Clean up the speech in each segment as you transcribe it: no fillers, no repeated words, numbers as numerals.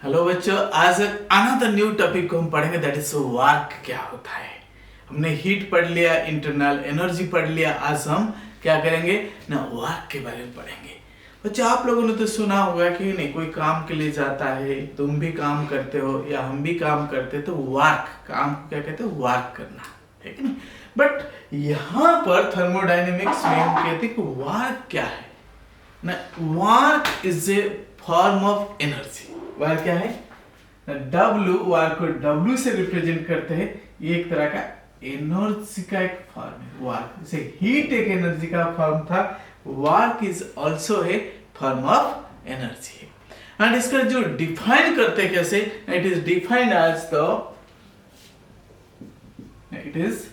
Hello बच्चों, आज another new topic को हम पढ़ेंगे, दैट इज वर्क क्या होता है। हमने हीट पढ़ लिया, इंटरनल एनर्जी पढ़ लिया। आज हम क्या करेंगे ना, वर्क के बारे में पढ़ेंगे। बच्चों, आप लोगों ने तो सुना होगा कि नहीं, कोई काम के लिए जाता है, तुम भी काम करते हो या हम भी काम करते हैं, तो वर्क, काम को क्या कहते हैं, वर्क करना है कि नहीं। बट यहाँ पर थर्मोडायनेमिक्स में हम कहते हैं कि वर्क क्या है ना, work is a form of energy. Work क्या है, W, वर्क को W से रिप्रेजेंट करते हैं। ये एक तरह का एनर्जी का एक फॉर्म है वर्क। जैसे हीट एक एनर्जी का फॉर्म था, work is also a form of energy. And इसका जो डिफाइन करते हैं कैसे, it is defined as it is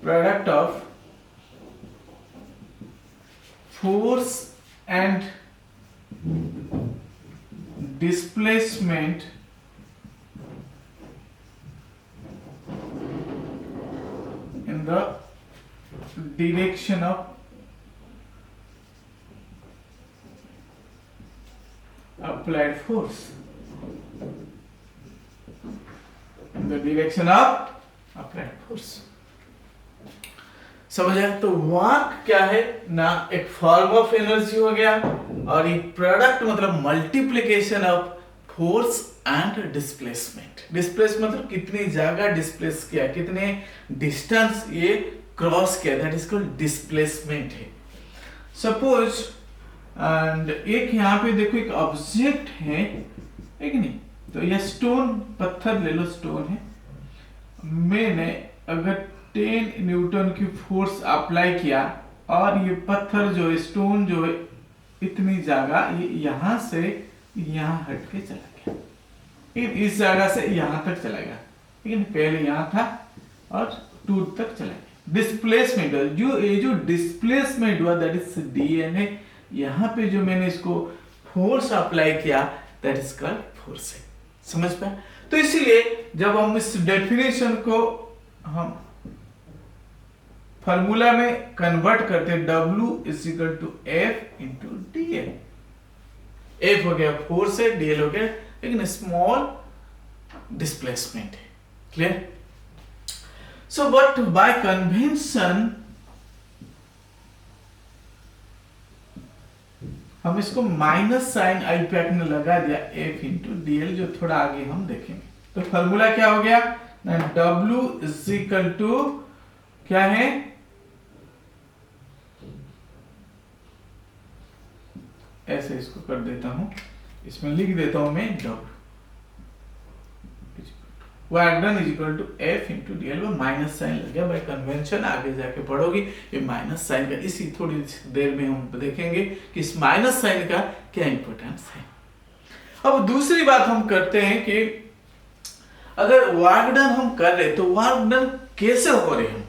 product of force and displacement in the direction of applied force, in the direction of applied force। समझ आया। तो work क्या है ना, एक फॉर्म ऑफ एनर्जी हो गया, और ये प्रोडक्ट मतलब multiplication of force and displacement. Displace मतलब कितनी जगह डिस्प्लेस किया, कितने डिस्टेंस ये क्रॉस किया, दैट इज कॉल्ड डिस्प्लेसमेंट है। सपोज एंड एक यहाँ पे देखो, एक ऑब्जेक्ट है कि नहीं, तो ये स्टोन, पत्थर ले लो, स्टोन है। मैंने अगर 10 न्यूटन की फोर्स अप्लाई किया, और ये पत्थर जो है, स्टोन जो है, इतनी जगह ये यहां से यहां हट के चला गया, लेकिन इस जगह से यहां तक चला गया, लेकिन पहले यहां था और टूट तक चला गया। डिस्प्लेसमेंट जो ये जो डिस्प्लेसमेंट हुआ, दैट इज dn है। यहां पे जो मैंने इसको फोर्स अप्लाई किया, दैट इज कॉल्ड फोर्स है। समझ पाए। तो इसीलिए जब हम इस डेफिनेशन को हम फॉर्मूला में कन्वर्ट करते हैं, W is equal to F into DL। F हो गया फोर्स है, DL हो गया लेकिन स्मॉल डिस्प्लेसमेंट है। Clear. So but by convention हम इसको माइनस साइन आई पैक में लगा दिया, F इंटू DL, जो थोड़ा आगे हम देखेंगे। तो फॉर्मूला क्या हो गया ना, W इज इक्वल टू क्या है, ऐसे इसको कर देता हूं, इसमें लिख देता हूं मैं W work done is equal to F into DL। वो माइनस साइन लग गया, बाय कन्वेंशन आगे जाके पढ़ोगे ये माइनस साइन का, इसी थोड़ी देर में हम देखेंगे कि इस माइनस साइन का क्या इंपॉर्टेंस है। अब दूसरी बात हम करते हैं कि अगर वर्क डन हम कर रहे, तो वर्क डन कैसे हो रहे हम।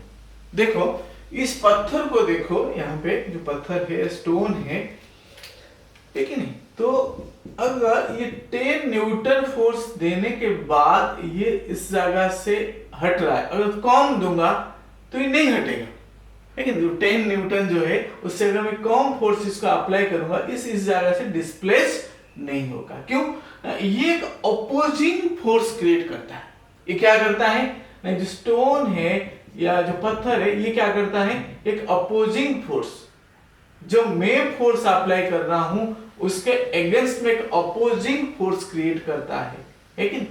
देखो इस पत्थर को देखो, यहाँ पे जो पत्थर है, स्टोन है, ठीक है नहीं। तो अगर ये 10 न्यूटन फोर्स देने के बाद ये इस जगह से हट रहा है, अगर कम दूंगा तो ये नहीं हटेगा, लेकिन 10 न्यूटन जो है उससे अगर मैं कम फोर्स इसको अप्लाई करूंगा, इस जगह से डिस्प्लेस नहीं होगा। क्यों, ये एक अपोजिंग फोर्स क्रिएट करता है। ये क्या करता है ना, जो स्टोन है या जो पत्थर है, ये क्या करता है, एक अपोजिंग फोर्स, जो मैं फोर्स अप्लाई कर रहा हूं उसके अगेंस्ट में एक अपोजिंग फोर्स क्रिएट करता है, लेकिन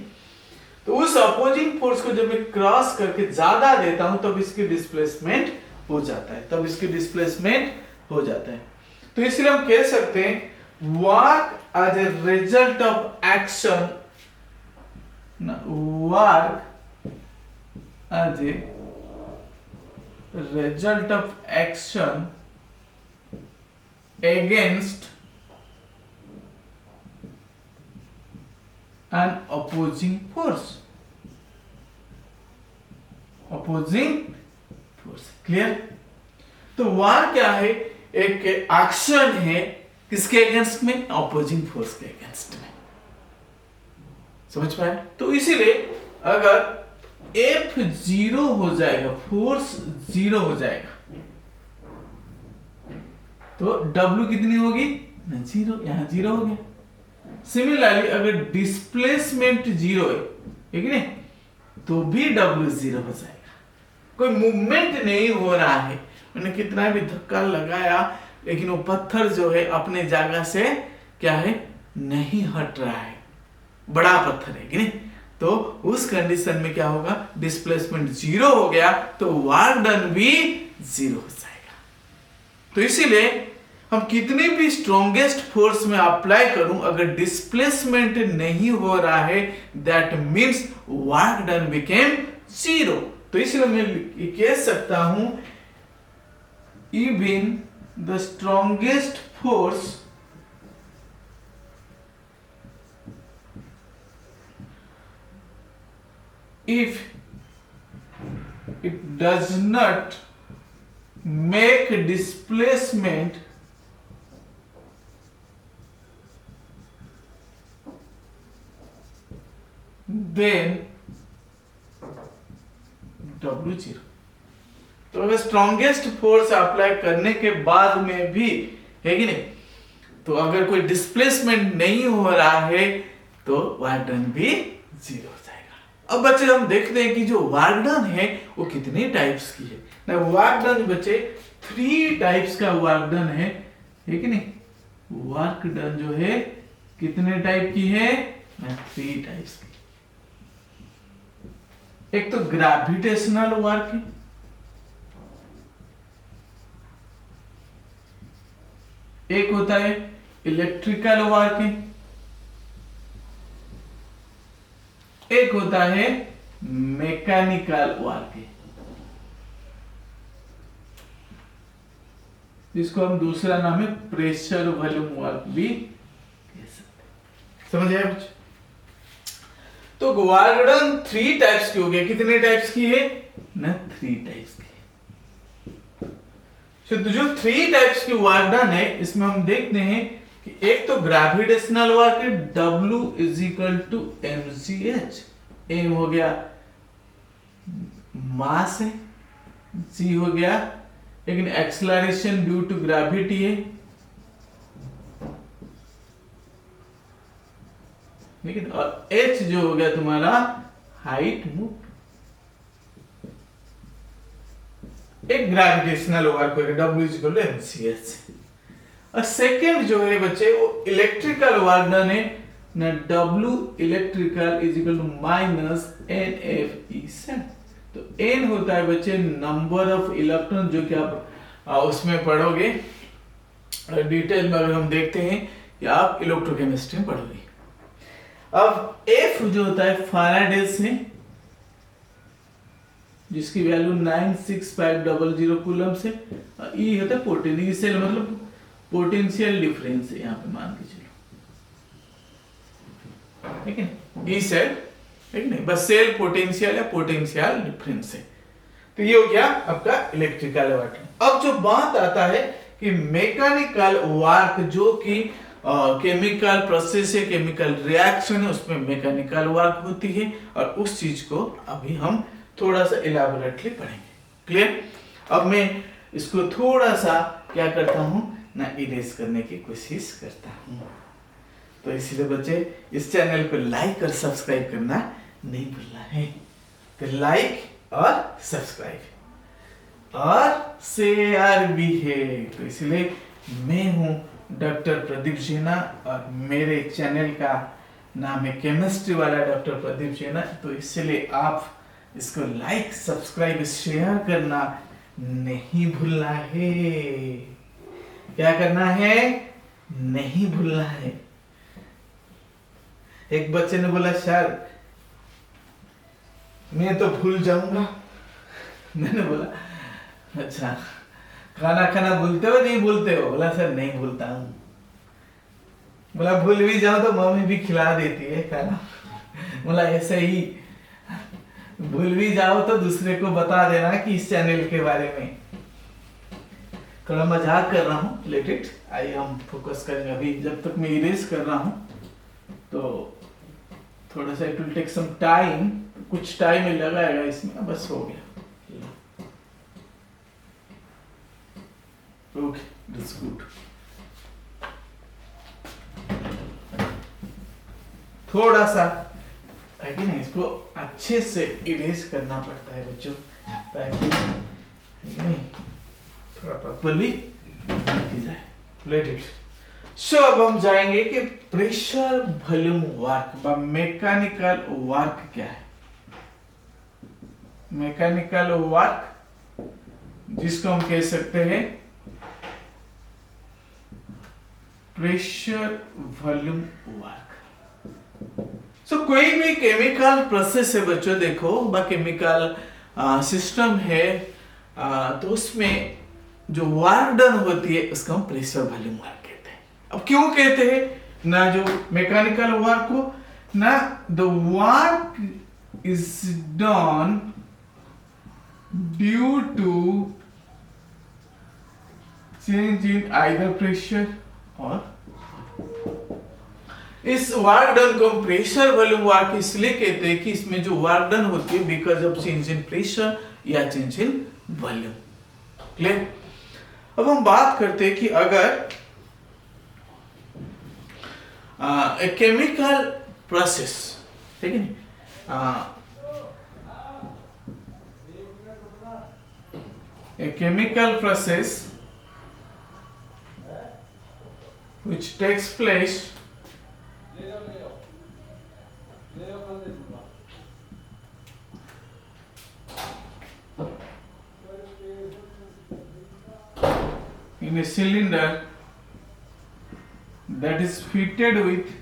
तो उस अपोजिंग फोर्स को जब मैं क्रॉस करके ज्यादा देता हूं, तब इसकी डिस्प्लेसमेंट हो जाता है, तो इसलिए हम कह सकते हैं work as a result of action, work as a result of action against an opposing force। Clear. तो वार क्या है, एक एक्शन है, किसके अगेंस्ट में, अपोजिंग फोर्स के अगेंस्ट में। समझ पाए। तो इसीलिए अगर F जीरो हो जाएगा, फोर्स जीरो हो जाएगा, तो W कितनी होगी, जीरो, यहाँ जीरो हो गया। सिमिलरली अगर डिस्प्लेसमेंट जीरो है ठीक है, तो भी W जीरो हो जाएगा। कोई मूवमेंट नहीं हो रहा है, मैंने कितना भी धक्का लगाया लेकिन वो पत्थर जो है अपने जगह से क्या है, नहीं हट रहा है, बड़ा पत्थर है कि नहीं, तो उस कंडीशन में क्या होगा, डिस्प्लेसमेंट जीरो हो गया तो वर्क डन भी जीरो हो जाएगा। तो इसीलिए हम कितनी भी स्ट्रॉन्गेस्ट फोर्स में अप्लाई करूं, अगर डिस्प्लेसमेंट नहीं हो रहा है that means work done became zero. तो इसलिए मैं कह सकता हूं even the strongest force if it does not make displacement then W zero. तो अगर स्ट्रॉन्गेस्ट फोर्स अप्लाई करने के बाद में भी है कि नहीं, तो अगर कोई डिस्प्लेसमेंट नहीं हो रहा है तो वर्क डन भी जीरो हो जाएगा। अब बच्चे हम देखते हैं कि जो वर्क डन है वो कितने टाइप्स की है ना। वर्क डन बच्चे 3 टाइप्स का वर्क डन है कि नहीं। वर्क डन जो है कितने टाइप की है ना, 3 टाइप्स की। एक तो ग्रेविटेशनल वर्क है, एक होता है इलेक्ट्रिकल वर्क है, एक होता है मैकेनिकल वर्क है, जिसको हम दूसरा नाम है प्रेशर वॉल्यूम वर्क भी कह सकते हैं। समझ आया कुछ? तो वर्क डन 3 टाइप्स की हो गया। कितने टाइप्स की है ना, 3 टाइप्स की। तो जो 3 टाइप्स की वर्क डन है इसमें हम देखते हैं कि एक तो ग्रेविटेशनल वर्क है, W = mgh। m हो गया मास है, g हो गया लेकिन एक्सेलरेशन ड्यू टू ग्रेविटी है, लेकिन और h जो हो गया तुम्हारा हाइट मूव। एक ग्रेविटेशनल वर्क होगा W = mgh। और सेकंड जो है बच्चे वो इलेक्ट्रिकल वर्क डन है ना, W इलेक्ट्रिकल = -NFE। तो n होता है बच्चे नंबर ऑफ इलेक्ट्रॉन, जो कि आप उसमें पढ़ोगे डिटेल में। अगर हम देखते हैं कि आप इलेक्ट्रोकेमिस्ट्री में पढ़ोगे। अब F जो होता है फैराडे से, जिसकी वैल्यू 96500 कूलम से। E होता है पोटेंशियल, मतलब पोटेंशियल डिफरेंस है यहाँ पे मान के चलो, ठीक है। E सेल ठीक नहीं, बस सेल पोटेंशियल या पोटेंशियल डिफरेंस है। तो ये हो गया आपका इलेक्ट्रिकल वर्क। अब जो बात आता है कि मैकेनिकल वर्क, जो कि केमिकल प्रोसेस है, केमिकल रिएक्शन है, उसमें मैकेनिकल वर्क होती है, और उस चीज को अभी हम थोड़ा सा इलैबोरेटली पढ़ेंगे। क्लियर? अब मैं इसको थोड़ा सा क्या करता हूं ना, इरेज करने की कोशिश करता हूं। तो इसलिए बच्चे इस चैनल को लाइक और सब्सक्राइब करना नहीं भूलना है। तो लाइक और सब्सक्राइब और शेयर भी है। तो इसलिए मैं हूं डॉक्टर प्रदीप जेना और मेरे चैनल का नाम है केमिस्ट्री वाला डॉक्टर प्रदीप जेना। तो इसलिए आप इसको लाइक सब्सक्राइब शेयर करना नहीं भूलना है। क्या करना है? नहीं भूलना है। एक बच्चे ने बोला सर मैं तो भूल जाऊंगा। मैंने बोला अच्छा खाना खाना भूलते हो नहीं भूलते हो? बोला सर नहीं भूलता हूं। बोला भूल भी जाओ तो मम्मी भी खिला देती है खाना। बोला ऐसे ही भूल भी जाओ तो दूसरे को बता देना कि इस चैनल के बारे में। थोड़ा मजाक कर रहा हूँ, लेट इट। आइए हम फोकस करेंगे। अभी जब तक मैं इरेज कर रहा हूँ तो थोड़ा सा it will take some time, कुछ टाइम ही लगाएगा इसमें, बस हो गया। Okay, that's good. थोड़ा सा है कि नहीं, इसको अच्छे से इरेज करना पड़ता है बच्चों, ताकि नहीं थोड़ा प्रॉपर्ली की जाए। Let it. सो अब हम जाएंगे कि प्रेशर वॉल्यूम वर्क व मैकेनिकल वर्क क्या है। मैकेनिकल वर्क जिसको हम कह सकते हैं प्रेशर वॉल्यूम वर्क। सो कोई भी केमिकल प्रोसेस है बच्चों, देखो केमिकल सिस्टम है, तो उसमें जो वर्क डन होती है उसको हम प्रेशर वॉल्यूम वर्क कहते हैं। अब क्यों कहते हैं, ना जो मैकेनिकल वर्क को, ना the work is done due to change in either pressure और, इस वर्क डन को प्रेशर वॉल्यूम वर्क इसलिए कहते हैं कि इसमें जो वर्क डन होती है because of change in pressure या चेंज इन वॉल्यूम। क्लियर। अब हम बात करते हैं कि अगर ए केमिकल प्रोसेस, ठीक है, a chemical process which takes place in a cylinder that is fitted with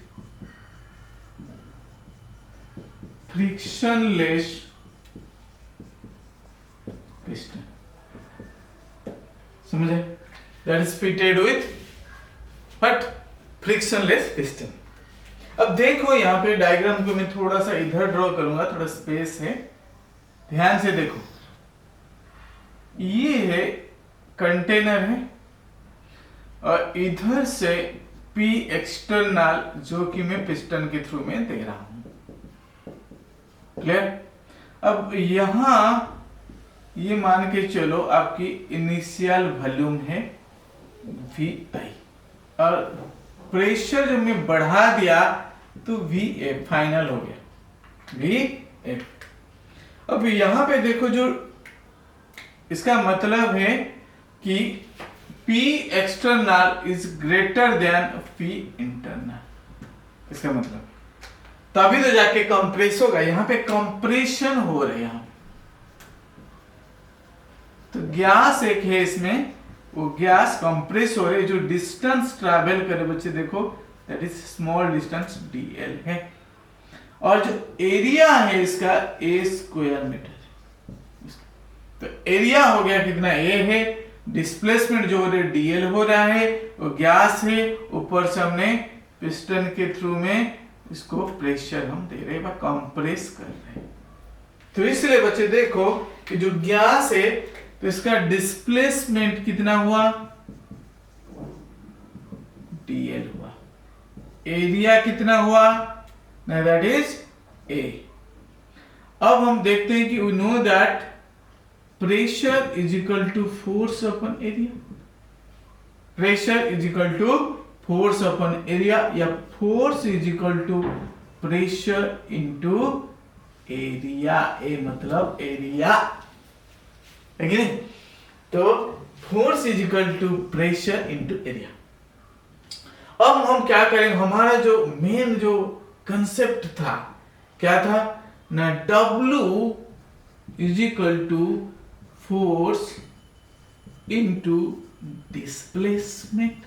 frictionless piston, समझे, that is fitted with but frictionless piston। अब देखो यहाँ पे डायग्राम को मैं थोड़ा सा इधर ड्रॉ करूंगा, थोड़ा स्पेस है, ध्यान से देखो। ये है कंटेनर है और इधर से P एक्सटर्नल जो कि मैं पिस्टन के थ्रू में दे रहा हूं। क्लियर। अब यहां ये मान के चलो आपकी इनिशियल वॉल्यूम है VI और प्रेशर जो मैं बढ़ा दिया तो VF फाइनल हो गया VF। अब यहां पे देखो, जो इसका मतलब है कि P external is greater than P internal, इसका मतलब तभी तो जाके कंप्रेस होगा। यहां पे कंप्रेशन हो रहा है, यहां तो गैस एक है इसमें, वो गैस कंप्रेस हो रही है, जो डिस्टेंस ट्रैवल करे बच्चे देखो that is small distance dl है, और जो एरिया है इसका a स्क्वायर मीटर। तो एरिया हो गया कितना, a है, डिस्प्लेसमेंट जो हो रहा है dl हो रहा है, वो गैस है, ऊपर से हमने पिस्टन के थ्रू में इसको प्रेशर हम दे रहे हैं, कंप्रेस कर रहे हैं। तो इसलिए बच्चे देखो कि जो गैस है तो इसका डिस्प्लेसमेंट कितना हुआ, dl हुआ, एरिया कितना हुआ, दैट इज a। अब हम देखते हैं कि we know that pressure is equal to force upon area, pressure is equal to force upon area, या force is equal to pressure into area, ए मतलब एरिया है कि नहीं। तो force is equal to pressure into area. अब हम क्या करेंगे, हमारा जो मेन जो कंसेप्ट था क्या था ना, W is equal to force into displacement,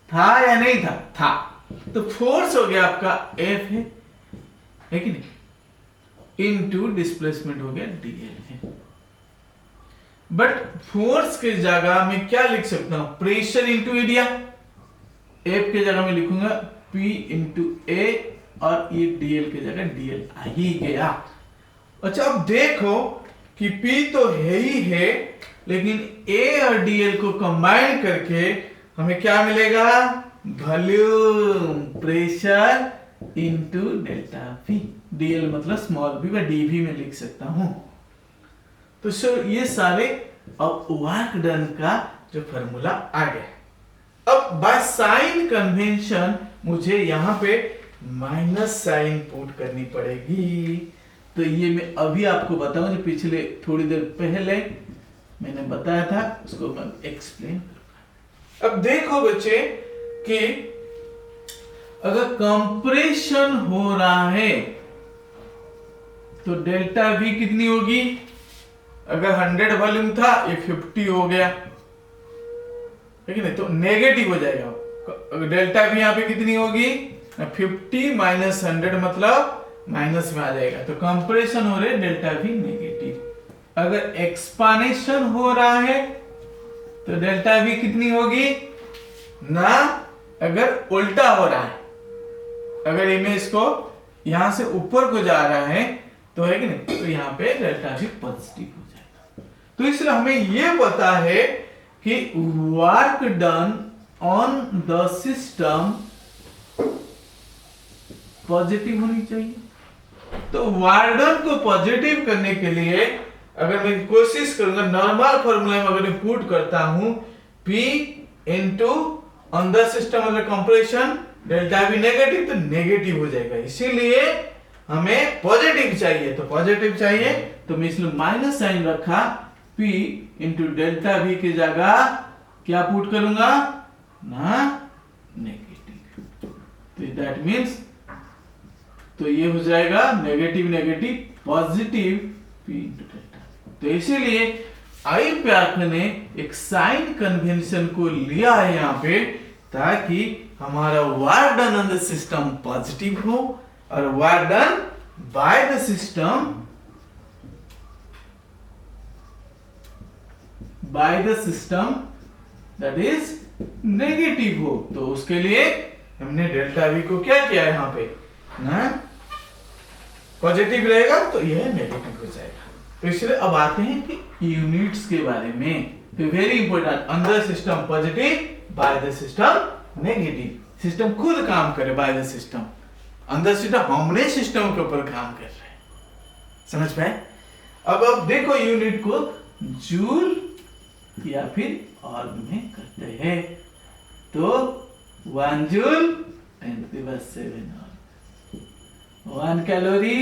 था या नहीं था, था। तो फोर्स हो गया आपका F है कि नहीं, इनटू डिस्प्लेसमेंट हो गया dl है। बट फोर्स के जगह में क्या लिख सकता हूं, प्रेशर इंटू एरिया। F के जगह में लिखूंगा P इंटू A और ये dl के जगह dl आ ही गया। अच्छा अब देखो कि P तो है ही है, लेकिन A और dl को कंबाइन करके हमें क्या मिलेगा, volume pressure into delta V। dl मतलब स्मॉल v व dv में लिख सकता हूं। तो सर ये सारे अब वर्क डन का जो फॉर्मूला आ गया। अब बाय साइन कन्वेंशन मुझे यहां पे माइनस साइन पुट करनी पड़ेगी। तो ये मैं अभी आपको बताऊं, जो पिछले थोड़ी देर पहले मैंने बताया था उसको मैं एक्सप्लेन करूंगा। अब देखो बच्चे कि अगर कंप्रेशन हो रहा है तो डेल्टा V कितनी होगी? अगर 100 वॉल्यूम था ये 50 हो गया, ठीक है ना, तो नेगेटिव हो जाएगा। अगर डेल्टा V यहाँ पे कितनी होगी? 50 माइनस 100 मतलब माइनस में आ जाएगा, तो कंप्रेशन हो रहे डेल्टा V नेगेटिव। अगर एक्सपांशन हो रहा है तो डेल्टा V कितनी होगी ना? अगर उल्टा हो रहा है, अगर इमेज को यहां से ऊपर को जा रहा है तो है कि नहीं, तो यहाँ पे डेल्टा V पॉजिटिव हो जाएगा। तो इसलिए हमें यह पता है कि work done on the system positive होनी चाहिए। तो वर्क डन को पॉजिटिव करने के लिए अगर मैं कोशिश करूंगा नॉर्मल फॉर्मूला में अगर मैं पुट करता हूं P into on the system अगर कंप्रेशन डेल्टा V नेगेटिव तो नेगेटिव हो जाएगा, इसीलिए हमें पॉजिटिव चाहिए। तो पॉजिटिव चाहिए तो मैं इसलिए माइनस साइन रखा, P इंटू डेल्टा V की जगह क्या पुट करूंगा ना? नेगेटिव। तो दैट मीन्स तो ये हो जाएगा negative negative positive P into delta. तो इसीलिए आईपैक ने एक साइन कन्वेंशन को लिया है यहाँ पे, ताकि हमारा work done on the system positive हो और work done by the system that is negative हो। तो उसके लिए हमने डेल्टा V को क्या किया है यहाँ पे ना? पॉजिटिव रहेगा तो यह नेगेटिव हो जाएगा। तो इसलिए अब आते हैं कि यूनिट्स के बारे में। तो वेरी इंपॉर्टेंट, अंदर system positive by the system negative. System खुद काम करे बाय द सिस्टम, अंदर सिस्टम हमने सिस्टम के ऊपर काम कर रहे हैं। समझ पाए? अब देखो यूनिट को जूल या फिर ऑर्ग में करते हैं। तो 1 जूल एंड 7 1 कैलोरी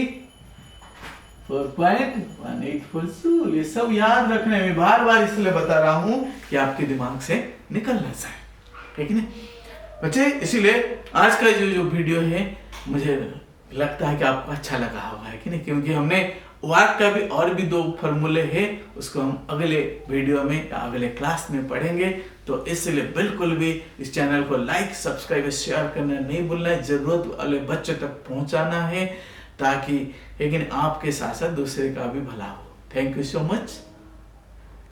4.184 जूल। ये सब याद रखने में बार बार इसलिए बता रहा हूं कि आपके दिमाग से निकलना चाहिए, ठीक है ना बच्चे? इसीलिए आज का जो वीडियो है मुझे लगता है कि आपको अच्छा लगा होगा, है कि नहीं? क्योंकि हमने वर्क का भी और भी 2 फॉर्मूले हैं, उसको हम अगले वीडियो में या अगले क्लास में पढ़ेंगे। तो इसलिए बिल्कुल भी इस चैनल को लाइक सब्सक्राइब शेयर करना नहीं भूलना है, जरूरत वाले बच्चों तक पहुंचाना है, ताकि लेकिन आपके साथ साथ दूसरे का भी भला हो। Thank you so much.